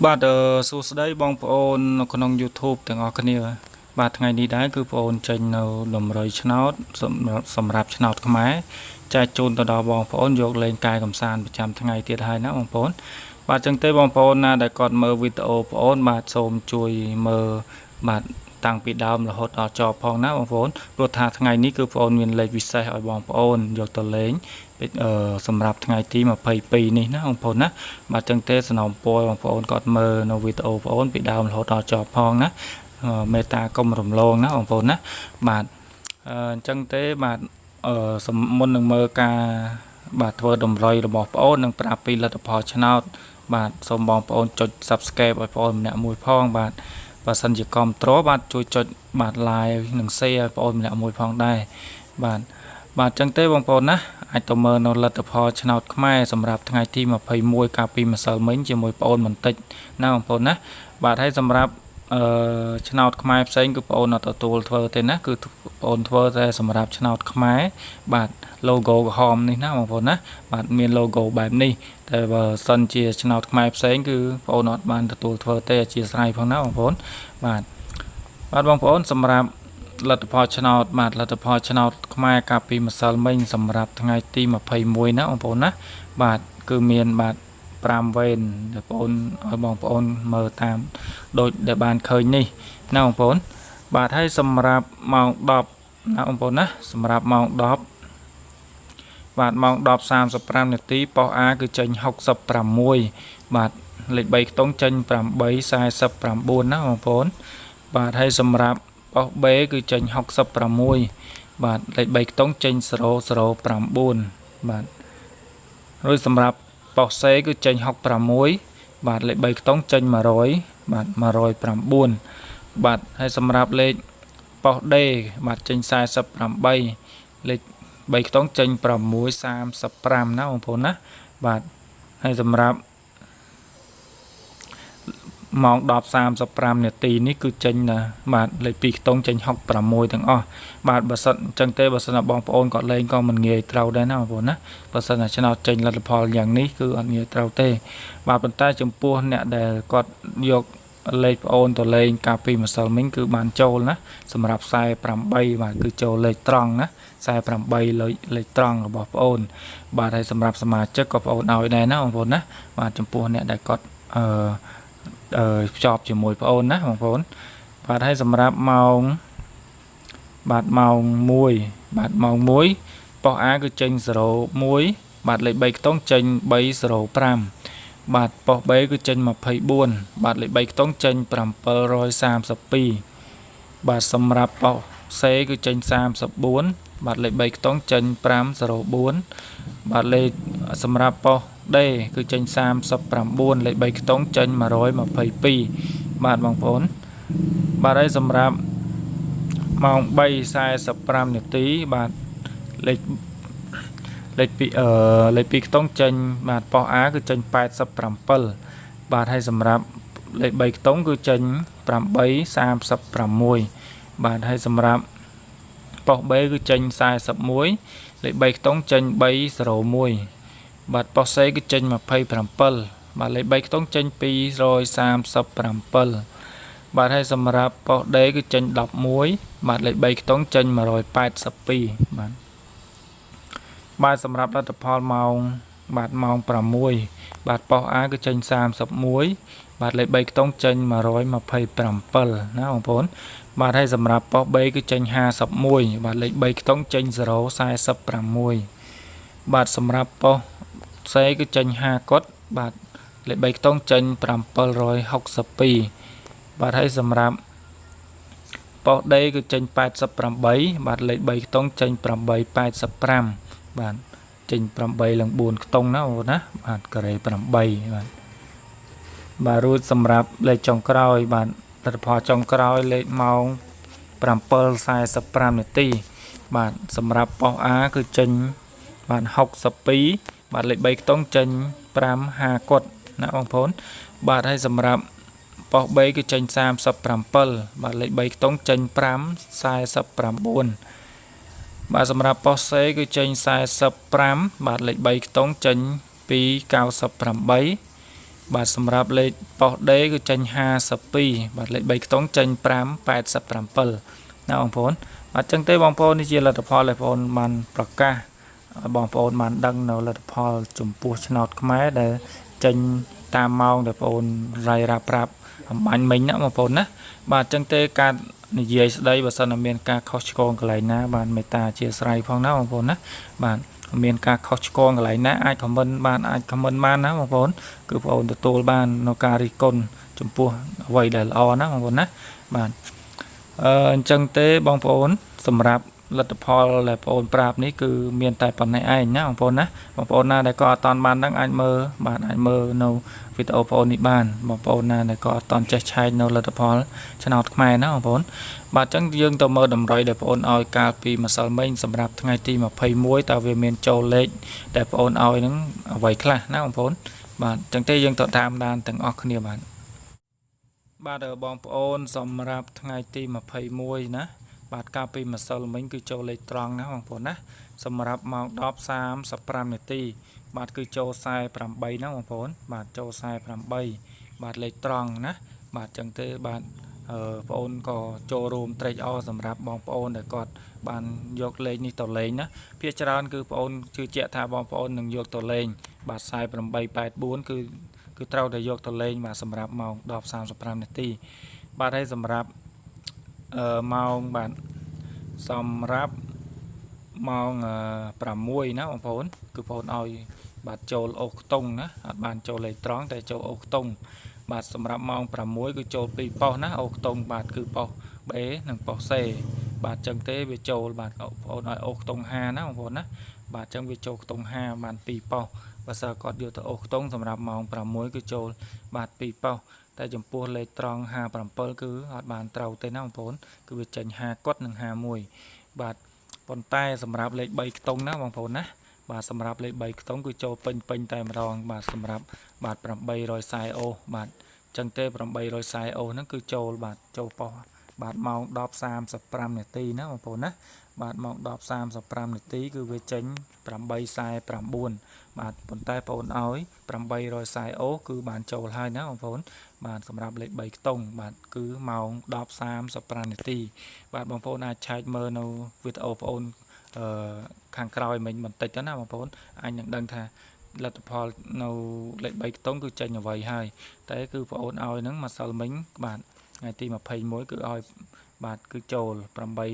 បាទសួស្តីបងប្អូននៅក្នុង YouTube ទាំងអស់គ្នាបាទថ្ងៃនេះដែរគឺបងប្អូនចេញនៅតម្រុយឆ្នោតសម្រាប់ឆ្នោតខ្មែរចែកជូនទៅដល់បងប្អូនយកលេងកាយកំសាន្តប្រចាំថ្ងៃទៀតហើយណាបងប្អូនបាទចឹងទេបងប្អូនណាដែលគាត់មើលវីដេអូបងប្អូនបាទសូមជួយមើលបាទតាំងពីដើមរហូតដល់ចប់ផងណាបងប្អូនព្រោះថាថ្ងៃនេះគឺបងប្អូនមានលេខពិសេសឲ្យបងប្អូនយកទៅលេងសម្រាប់ថ្ងៃទី22នេះណាបងប្អូនណាបាទចឹងទេសំណូមពរបងប្អូនគាត់មើលនៅវីដេអូបងប្អូនពីដើមរហូតដល់ចប់ផងណាមេត្តាកុំរំលងណាបងប្អូនណាបាទអញ្ចឹងទេបាទមុននឹងមើលការបាទធ្វើតម្រុយរបស់បងប្អូននិងប្រាប់ពីលទ្ធផលឆ្នោតបាទសូមបងប្អូនចុច Subscribe ឲ្យបងប្អូនម្នាក់មួយផងបាទបើសិនជាគាំទ្របាទជួយចុចបាទ Like និង Share ឲ្យបងប្អូនម្នាក់មួយផងដែរបាទចឹងទេបងប្អូនណាអាចទៅមើលនៅលទ្ធផលឆ្នោតខ្មែរសម្រាប់ថ្ងៃទី21កាលពីម្សិលមិញជាមួយបងប្អូនបន្តិចណាបងប្អូនណាបាទហើយសម្រាប់ឆ្នោតខ្មែរផ្សេងគឺបងប្អូនអត់ទទួលធ្វើទេណាគឺបងប្អូនធ្វើតែសម្រាប់ឆ្នោតខ្មែរបាទ logo ក្រហមនេះណាបងប្អូនណាបាទមាន logo បែបនេះតែបើសិនជាឆ្នោតខ្មែរផ្សេងគឺបងប្អូនអត់បានទទួលធ្វើទេអធិស្ឋានផងណាបងប្អូនបាទបងប្អូនសម្រាប់លទ្ធផលឆ្នោតបាទលទ្ធផលឆ្នោតខ្មែរកាលពីម្សិលមិញសម្រាប់ថ្ងៃទី21ណាបងប្អូនណាបាទគឺមានបាទ5វេនបងប្អូនឲ្យបងប្អូនមើលតាមដូចដែលបានឃើញនេះណាបងប្អូនបាទហើយសម្រាប់ម៉ោង10ណាបងប្អូនណាសម្រាប់ម៉ោង10បាទម៉ោង10:35នាទីប៉ុស A គឺចេញ66បាទលេខ3ខ្ទង់ចេញ8:49ណាបងប្អូនបាទហើយសម្រាប់ប៉ុស B គឺចេញ66បាទលេខ3ខ្ទង់ចេញ009បាទរួចសម្រាប់ប៉ុស C គឺចេញ66បាទលេខ3ខ្ទង់ចេញ100បាទ109បាទហើយសម្រាប់លេខប៉ុស D បាទចេញ48លេខ3ខ្ទង់ចេញ635ណាបងប្អូនណាបាទហើយសម្រាប់ម៉ោង10:35នាទីនេះគឺចេញណាបាទលេខ2ខ្ទង់ចេញ66ទាំងអស់បាទបើសិនអញ្ចឹងទេបើសិនបងប្អូនគាត់លេងក៏មិនងាយត្រូវដែរណាបងប្អូនណាបើសិនតែឆ្នោតចេញលទ្ធផលយ៉ាងនេះគឺអត់ងាយត្រូវទេបាទប៉ុន្តែចំពោះអ្នកដែលគាត់យកលេខប្អូនទៅលេងកាលពីម្សិលមិញគឺបានចូលណាសម្រាប់48បាទគឺចូលលេខត្រង់ណា48លេខត្រង់របស់ប្អូនបាទហើយសម្រាប់សមាជិកក៏ប្អូនឲ្យដែរណាបងប្អូនណាបាទចំពោះអ្នកដែលគាត់ភ្ជាប់ជាមួយប្អូនណាបងប្អូនបាទហើយសម្រាប់ម៉ោងបាទម៉ោង1បាទម៉ោង1ប៉ុស A គឺចេញ01បាទលេខ3ខ្ទង់ចេញ305បាទប៉ុស B គឺចេញ24បាទលេខ3ខ្ទង់ចេញ732បាទសម្រាប់ប៉ុស C គឺចេញ34បាទលេខ3ខ្ទង់ចេញ504បាទលេខសម្រាប់ប៉ុសD គឺចេញ39លេខ3ខ្ទង់ចេញ122បាទបងប្អូនបាទហើយសម្រាប់ម៉ោង3:45នាទីបាទលេខ2ខ្ទង់ចេញបាទប៉ុស A គឺចេញ87បាទហើយសម្រាប់លេខ3ខ្ទង់គឺចេញ8:36បាទហើយសម្រាប់ប៉ុស B គឺចេញ41លេខ3ខ្ទង់ចេញ301បាទប៉ុស C គឺចេញ27បាទលេខ3ខ្ទង់ចេញ237បាទហើយសម្រាប់ប៉ុស D គឺចេញ11បាទលេខ3ខ្ទង់ចេញ182បាទសម្រាប់លទ្ធផលម៉ោងបាទម៉ោង6បាទប៉ុស A គឺចេញ31បាទលេខ3ខ្ទង់ចេញ127ណាបងប្អូនបាទហើយសម្រាប់ប៉ុស B គឺចេញ51បាទលេខ3ខ្ទង់ចេញ046បាទសម្រាប់ប៉ុស C គឺចេញ50កុដបាទលេខ3ខ្ទង់ចេញ762បាទហើយសម្រាប់ប៉ុស D គឺចេញ88បាទលេខ3ខ្ទង់ចេញ885បាទចេញ8ឡើង4ខ្ទង់ណាបងប្អូនណាបាទការ៉េ8បាទរួចសម្រាប់លេខចុងក្រោយបាទលទ្ធផលចុងក្រោយលេខម៉ោង7:45នាទីបាទសម្រាប់ប៉ុស A គឺចេញបាទ62បាទលេខ3ខ្ទង់ចេញ550កុដណាបងប្អូនបាទហើយសម្រាប់ប៉ុស B គឺចេញ37បាទលេខ3ខ្ទង់ចេញ549បាទសម្រាប់ប៉ុស C គឺចេញ45បាទលេខ3ខ្ទង់ចេញ298 បាទសម្រាប់លេខប៉ោះដេគឺចេញ52បាទលេខ3ខ្ទង់ចេញ5 87ណាបងប្អូនបាទចឹងទេបងប្អូននេះជាលទ្ធផលដែលបងប្អូនបានប្រកាសបងប្អូនបានដឹងនៅលទ្ធផលចំពោះឆ្នោតខ្មែរដែលចេញតាមម៉ោងដែលបងប្អូនរាយរាប់ប្រាប់អំបញ្ញមិញណាបងប្អូនណាបាទចឹងទេការនិយាយស្ដីបើសិនមានការខុសឆ្គងកន្លែងណាបានមេត្តាអធិស្ឋានផងណាបងប្អូនណាបាទមានការខុសឆ្គងកន្លែងណាអាចខមមិនបានណាបងប្អូនគឺបងប្អូនទទួលបាននៅការរិះគន់ចំពោះអ្វីដែលល្អណាបងប្អូនណាបាទអញ្ចឹងទេបងប្អូនសម្រាប់លទ្ធផលដែលបងប្អូនប្រាប់នេះគឺមានតែប៉ុណ្ណេះឯងណាបងប្អូនណាបងប្អូនណាដែលក៏អត់តាន់បានដឹងអាចមើលបាទអាចមើលនៅវីដេអូបងប្អូននេះបានបងប្អូនណាដែលក៏អត់តាន់ចេះឆែកនៅលទ្ធផលឆ្នោតខ្មែរណាបងប្អូនបាទអញ្ចឹងយើងទៅមើលតម្រុយដែលបងប្អូនឲ្យកាលពីម្សិលមិញសម្រាប់ថ្ងៃទី21តើវាមានចូលលេខដែលបងប្អូនឲ្យហ្នឹងអ្វីខ្លះណាបងប្អូនបាទអញ្ចឹងទេយើងទៅតាមដានទាំងអស់គ្នាបាទបងប្អូនសម្រាប់ថ្ងៃទី21ណាបាទកាលពីម្សិលមិញគឺចូលលេខត្រង់ណាបងប្អូនណាសម្រាប់ម៉ោង10:35នាទីបាទគឺចូល48ណាបងប្អូនបាទចូល48បាទលេខត្រង់ណាបាទអញ្ចឹងទេបាទបងប្អូនក៏ចូលរួមត្រេកអរសម្រាប់បងប្អូនដែលគាត់បានយកលេខនេះទៅលេងណាភាគច្រើនគឺបងប្អូនជឿជាក់ថាបងប្អូននឹងយកទៅលេងបាទ4884គឺត្រូវតែយកទៅលេងបាទសម្រាប់ម៉ោង10:35នាទីបាទហើយសម្រាប់ម៉ោងបាទសម្រាប់ម៉ោង6ណាបងប្អូនគឺបងប្អូនឲ្យបាទចូលអូសខ្ទង់ណាអត់បានចូលលេខត្រង់តែចូលអូសខ្ទង់បាទសម្រាប់ម៉ោង6គឺចូល2ប៉ុសណាអូសខ្ទង់បាទគឺប៉ុស B និងប៉ុស C បាទចឹងទេវាចូលបាទបងប្អូនឲ្យអូសខ្ទង់5ណាបងប្អូនណាបាទចឹងវាចូលខ្ទង់5បាន2ប៉ុសបើសិនគាត់យកទៅអូសខ្ទង់សម្រាប់ម៉ោង6គឺចូលបាទ2ប៉ុសតែចំពោះលេខត្រង់57គឺអត់បានត្រូវទេណាបងប្អូនគឺវាចេញ5កត់និង51បាទប៉ុន្តែសម្រាប់លេខ3ខ្ទង់ណាបងប្អូនណាបាទសម្រាប់លេខ3ខ្ទង់គឺចូលពេញតែម្ដងបាទសម្រាប់បាទ840អូសបាទចឹងទេ840អូសហ្នឹងគឺចូលបាទចូលប៉ុសបាទម៉ោង10:35នាទីណាបងប្អូនណាបាទម៉ោង10:35នាទីគឺវាចេញ8:49បាទប៉ុន្តែបងប្អូនឲ្យ840អូសគឺបានចូលហើយណាបងប្អូនបាទសម្រាប់លេខ3ខ្ទង់បាទគឺម៉ោង10:35នាទីបាទបងប្អូនអាចឆែកមើលនៅវីដេអូបងប្អូនខាងក្រោយមិញបន្តិចទៅណាបងប្អូនអាចនឹងដឹងថាលទ្ធផលនៅលេខ3ខ្ទង់គឺចេញអ្វីហើយតែគឺបងប្អូនឲ្យហ្នឹងម្សិលមិញបាទថ្ងៃទី21គឺឲ្យបាទគឺចូល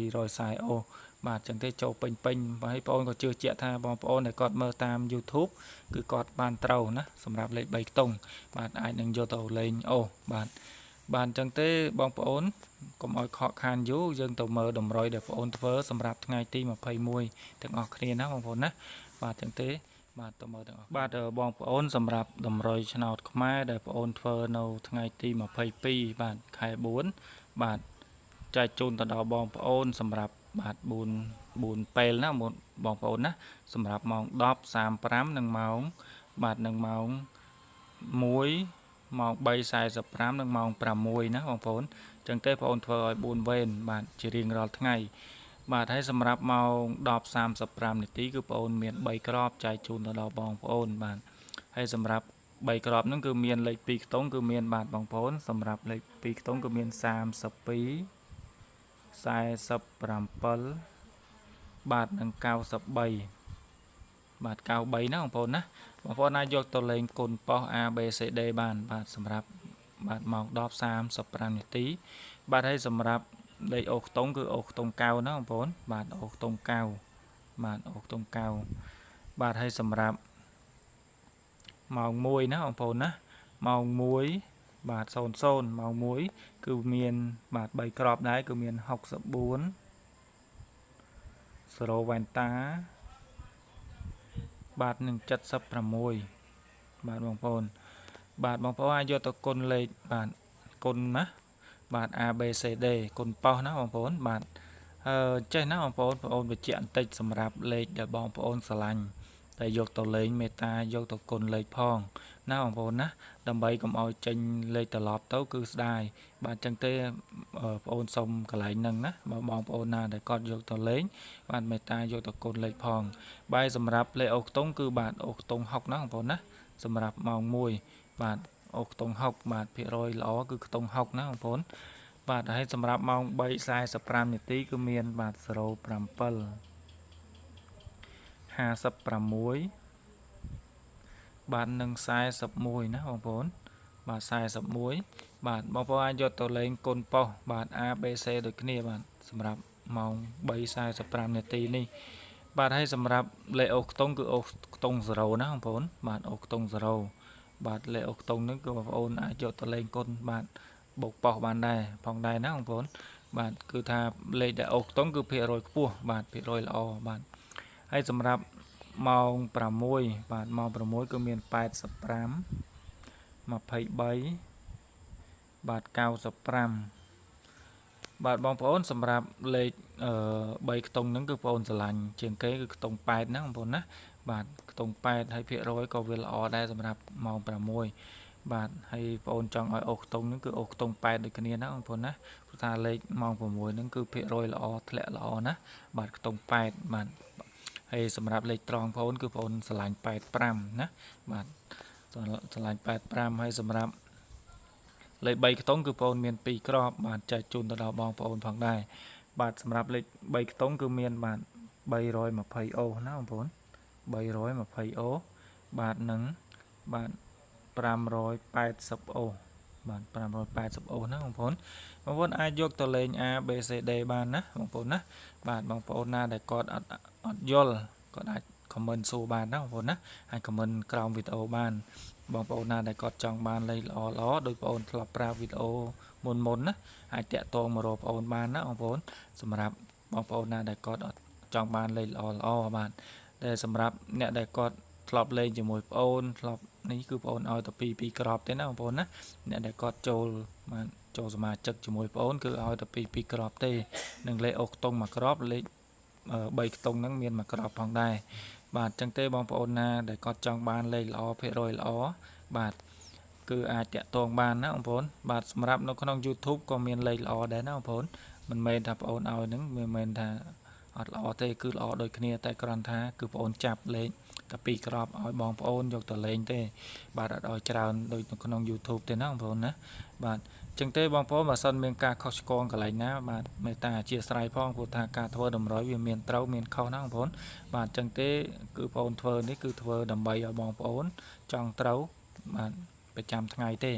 840អូសបាទចឹងទេចូលពេញហើយបងប្អូនក៏ជឿជាក់ថាបងប្អូនដែលគាត់មើលតាម YouTube គឺគាត់បានត្រូវណាសម្រាប់លេខ3ខ្ទង់បាទអាចនឹងយកទៅលេងអូសបាទអញ្ចឹងទេបងប្អូនកុំឲ្យខកខានយូរយើងទៅមើលតម្រុយដែលបងប្អូនធ្វើសម្រាប់ថ្ងៃទី21ទាំងអស់គ្នាណាបងប្អូនណាបាទអញ្ចឹងទេបាទទៅមើលទាំងអស់បាទបងប្អូនសម្រាប់តម្រុយឆ្នោតខ្មែរដែលបងប្អូនធ្វើនៅថ្ងៃទី22បាទខែ4បាទចែកជូនទៅដល់បងប្អូនសម្រាប់បាទ4ពេលណាបងប្អូនណាសម្រាប់ម៉ោង10:35និងម៉ោងបាទនឹងម៉ោង1ម៉ោង3:45និងម៉ោង6ណាបងប្អូនអញ្ចឹងទេបងប្អូនធ្វើឲ្យ4វេនបាទជារៀងរាល់ថ្ងៃបាទហើយសម្រាប់ម៉ោង10:35នាទីគឺបងប្អូនមាន3ក្របចែកជូនទៅដល់បងប្អូនបាទហើយសម្រាប់3ក្របហ្នឹងគឺមានលេខ2ខ្ទង់គឺមានបាទបងប្អូនសម្រាប់លេខ2ខ្ទង់គឺមាន32 47បាទនិង93បាទ93ណាបងប្អូនណាបងប្អូនអាចយកទៅលេងគុណប៉ុស A B C D បានបាទសម្រាប់បាទម៉ោង10:35នាទីបាទហើយសម្រាប់លេខអូខ្ទង់គឺអូខ្ទង់9ណាបងប្អូនបាទអូខ្ទង់9បាទអូខ្ទង់9បាទហើយសម្រាប់ម៉ោង1ណាបងប្អូនណាម៉ោង1បាទ00ម៉ោង1គឺមានបាទ3ក្របដែរគឺមាន64 0វ៉ែនតាបាទនឹង76បាទបងប្អូនអាចយកទៅគុណលេខបាទគុណណាបាទ A B C D គុណប៉ោះណាបងប្អូនបាទចេះណាបងប្អូនបញ្ជាក់បន្តិចសម្រាប់លេខដែលបងប្អូនស្រឡាញ់តែយកទៅលេងមេត្តាយកទៅគុណលេខផងណាបងប្អូនណាដើម្បីកុំឲ្យចេញលេខត្រឡប់ទៅគឺស្ដាយបាទអញ្ចឹងទេបងប្អូនសុំកន្លែងហ្នឹងណាបងប្អូនណាដែលគាត់យកទៅលេងបាទមេត្តាយកទៅគុណលេខផងបាយសម្រាប់លេខអូខ្ទង់គឺបាទអូខ្ទង់60ណាបងប្អូនណាសម្រាប់ម៉ោង1បាទ អូខ្ទង់6បាទភាគរយល្អគឺខ្ទង់6ណាបងប្អូនបាទហើយសម្រាប់ម៉ោង 3:45 នាទីគឺមានបាទ07:56បាទនឹង41ណាបងប្អូនបាទ41បាទបងប្អូនអាចយកទៅលេងកូនប៉ុស្តិ៍បាទ ABC ដូចគ្នាបាទសម្រាប់ម៉ោង 3:45 នាទីនេះបាទហើយសម្រាប់លេខអូខ្ទង់គឺអូខ្ទង់0ណាបងប្អូនបាទអូខ្ទង់0បាទលេខអូខ្ទង់ហ្នឹងគឺបងប្អូនអាចយកទៅលេងកូនបាទបូកប៉ុស្តិ៍បានដែរផងដែរណាបងប្អូនបាទគឺថាលេខដែលអូខ្ទង់គឺភាគរយខ្ពស់បាទភាគរយល្អបាទហើយសម្រាប់ម៉ោង6បាទម៉ោង6គឺមាន85 23បាទ95បាទបងប្អូនសម្រាប់លេខ3ខ្ទង់ហ្នឹងគឺបងប្អូនស្រឡាញ់ជាងគេគឺខ្ទង់8ណាបងប្អូនណាបាទខ្ទង់8ហើយភាគរយក៏វាល្អដែរសម្រាប់ម៉ោង6បាទហើយបងប្អូនចង់ឲ្យអូខ្ទង់ហ្នឹងគឺអូខ្ទង់8ដូចគ្នាណាបងប្អូនណាព្រោះថាលេខម៉ោង6ហ្នឹងគឺភាគរយល្អធ្លាក់ល្អណាបាទខ្ទង់8បាទហើយសម្រាប់លេខត្រង់បងប្អូនគឺបងប្អូនស្រឡាញ់85ណាបាទស្រឡាញ់85ហើយសម្រាប់លេខ3ខ្ទង់គឺបងប្អូនមាន2គ្រាប់បាទចែកជូនទៅដល់បងប្អូនផងដែរបាទសម្រាប់លេខ3ខ្ទង់គឺមានបាទ320អូណាបងប្អូន320អូបាទនឹងបាទ580អូបាទ580អូណាបងប្អូនអាចយកទៅលេង A B C D បានណាបងប្អូនណាបាទបងប្អូនណាដែលគាត់អត់យល់គាត់អាច comment សួរបានណាបងប្អូនណាអាច comment ក្រោមវីដេអូបានបងប្អូនណាដែលគាត់ចង់បានលេខល្អដោយបងប្អូនធ្លាប់ប្រើវីដេអូមុនណាអាចតាក់ទងមករកបងប្អូនបានណាបងប្អូនសម្រាប់បងប្អូនណាដែលគាត់អត់ចង់បានលេខល្អបាទតែសម្រាប់អ្នកដែលគាត់ធ្លាប់លេងជាមួយបងប្អូនធ្លាប់នេះគឺបងប្អូនឲ្យតែ2គ្រាប់ទេណាបងប្អូនណាអ្នកដែលគាត់ចូលបាទចូលសមាជិកជាមួយបងប្អូនគឺឲ្យតែ2គ្រាប់ទេនឹងលេខអូខ្ទង់មួយគ្រាប់លេខ3ខ្ទង់ហ្នឹងមានមួយគ្រាប់ផងដែរបាទអញ្ចឹងទេបងប្អូនណាដែលគាត់ចង់បានលេខល្អភាគរយល្អបាទគឺអាចតាក់ទងបានណាបងប្អូនបាទសម្រាប់នៅក្នុង YouTube ក៏មានលេខល្អដែរណាបងប្អូនមិនមែនថាបងប្អូនឲ្យហ្នឹងមិនមែនថាអត់ល្អទេគឺល្អដូចគ្នាតែគ្រាន់ថាគឺបងប្អូនចាប់លេខតែ2គ្រាប់ឲ្យបងប្អូនយកទៅលេងទេបាទអត់ឲ្យច្រើនដូចនៅក្នុង YouTube ទេណាបងប្អូនណាបាទអញ្ចឹងទេបងប្អូនបើសិនមានការខុសឆ្គងកន្លែងណាបាទមេត្តាអធិស្ឋានផងព្រោះថាការធ្វើតម្រុយវាមានត្រូវមានខុសណាបងប្អូនបាទអញ្ចឹងទេគឺបងប្អូនធ្វើនេះគឺធ្វើដើម្បីឲ្យបងប្អូនចង់ត្រូវបាទប្រចាំថ្ងៃទេ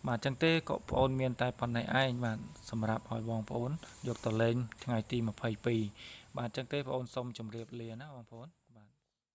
បាទអញ្ចឹងទេក៏បងប្អូនមានតែប៉ុណ្ណេះឯងបាទសម្រាប់ឲ្យបងប្អូនយកទៅលេងថ្ងៃទី22បាទអញ្ចឹងទេបងប្អូនសូមជម្រាបលាណាបងប្អូន